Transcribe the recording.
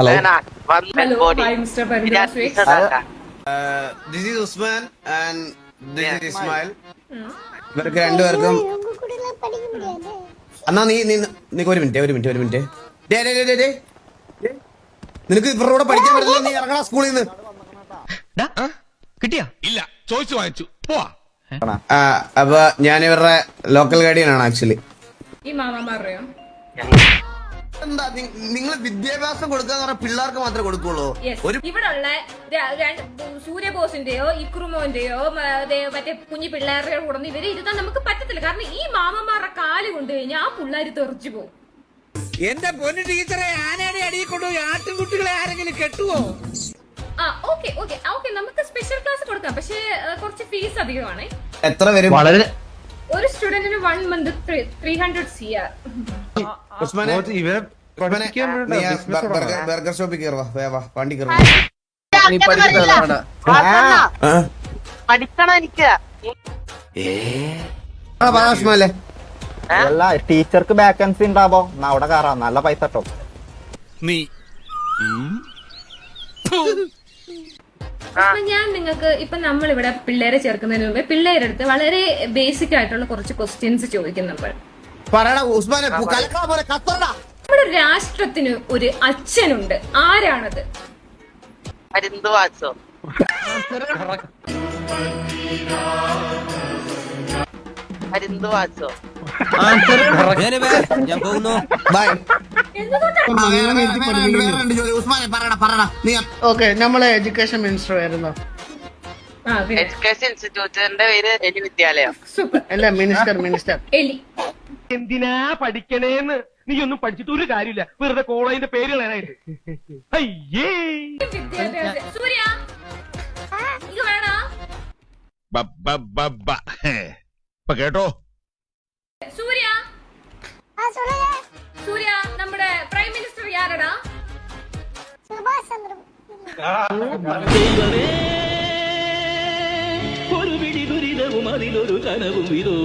Hello. Hello, hi Mr. Parviz. This is Usman and this is Ismail. ഇവർക്ക് രണ്ടുപേർക്കും എന്നാ നീ ഒരു മിനിറ്റ് നിനക്ക് ഇവരുടെ കൂടെ പഠിക്കാൻ പറ്റില്ല. നീ ഇറങ്ങണ സ്കൂളിൽ നിന്ന്. കിട്ടിയാ ഇല്ല, ചോദിച്ചു വാങ്ങിച്ചു പോവാ. അപ്പൊ ഞാൻ ഇവരുടെ ലോക്കൽ ഗാർഡിയനാണ് ആക്ച്വലി. ഈ മാമാറിയോ എന്താ നിങ്ങൾ വിദ്യാഭ്യാസം കൊടുക്കാന്ന് പറഞ്ഞ പിള്ളേർക്ക് മാത്രമേ കൊടുക്കുള്ളൂ? ഇവിടെ ഉള്ള സൂര്യബോസിന്റെയോ ഇക്രുമോന്റെയോ മറ്റേ കുഞ്ഞു പിള്ളേരുടെ കൂടെ ഇവരെ ഇരുത്താൻ നമുക്ക് പറ്റത്തില്ല. കാരണം ഈ മാമന്മാരുടെ കാല് കൊണ്ട് കഴിഞ്ഞാൽ ആ പിള്ളേര് തെറിച്ചു പോകും. എന്റെ പൊന്നു ടീച്ചറെ, ആനയുടെ അടിയിൽ കൊണ്ടുപോയി ആട്ടിൻകുട്ടികളെ ആരെങ്കിലും കെട്ടുവോ? ഓക്കെ നമുക്ക് സ്പെഷ്യൽ ക്ലാസ് കൊടുക്കാം. പക്ഷേ കുറച്ച് ഫീസ് അധികമാണ്. എത്ര വരും? വളരെ ഒരു സ്റ്റുഡന്റിന് 1 month 300 CR. ബർഗർ ഷോപ്പിൽ കയറുവാ, വണ്ടി കയറുവാ. പഠിക്കണം എനിക്ക്. ഉസ്മാനല്ലേ അല്ല ടീച്ചർക്ക് വാക്കൻസി ഉണ്ടാവോ? അവിടെ കയറാം, നല്ല പൈസ കിട്ടും. നീ ഞാൻ നിങ്ങൾക്ക് ഇപ്പൊ നമ്മളിവിടെ പിള്ളേരെ ചേർക്കുന്നതിന് മുമ്പ് പിള്ളേരുടെ അടുത്ത് വളരെ ബേസിക് ആയിട്ടുള്ള കുറച്ച് ക്വസ്റ്റ്യൻസ് ചോദിക്കും നമ്മൾ. നമ്മുടെ രാഷ്ട്രത്തിന് ഒരു അച്ഛനുണ്ട്. ആരാണത്? അരിന്തുവാസോ? അരിന്തുവാസോ? ഞാൻ പോകുന്നു. ഓക്കെ, നമ്മളെ എഡ്യൂക്കേഷൻ മിനിസ്റ്റർ ആയിരുന്നു. എഡ്യൂക്കേഷൻ ഇൻസ്റ്റിറ്റ്യൂട്ടിന്റെ പേര് എലി വിദ്യാലയം. അല്ല, മിനിസ്റ്റർ എലി. എന്തിനാ പഠിക്കണേന്ന്? നീ ഒന്നും പഠിച്ചിട്ട് ഒരു കാര്യമില്ല, വെറുതെ കോളേജിന്റെ പേര് കളയാനായിട്ട്. അയ്യേ സൂര്യ ഇത് വേണോ? ഇപ്പൊ കേട്ടോ സൂര്യ നമ്മുടെ പ്രൈം മിനിസ്റ്റർ ആരടാ? ഒരു പിടി ദുരിതവും അതിലൊരു കനവും ഇതോ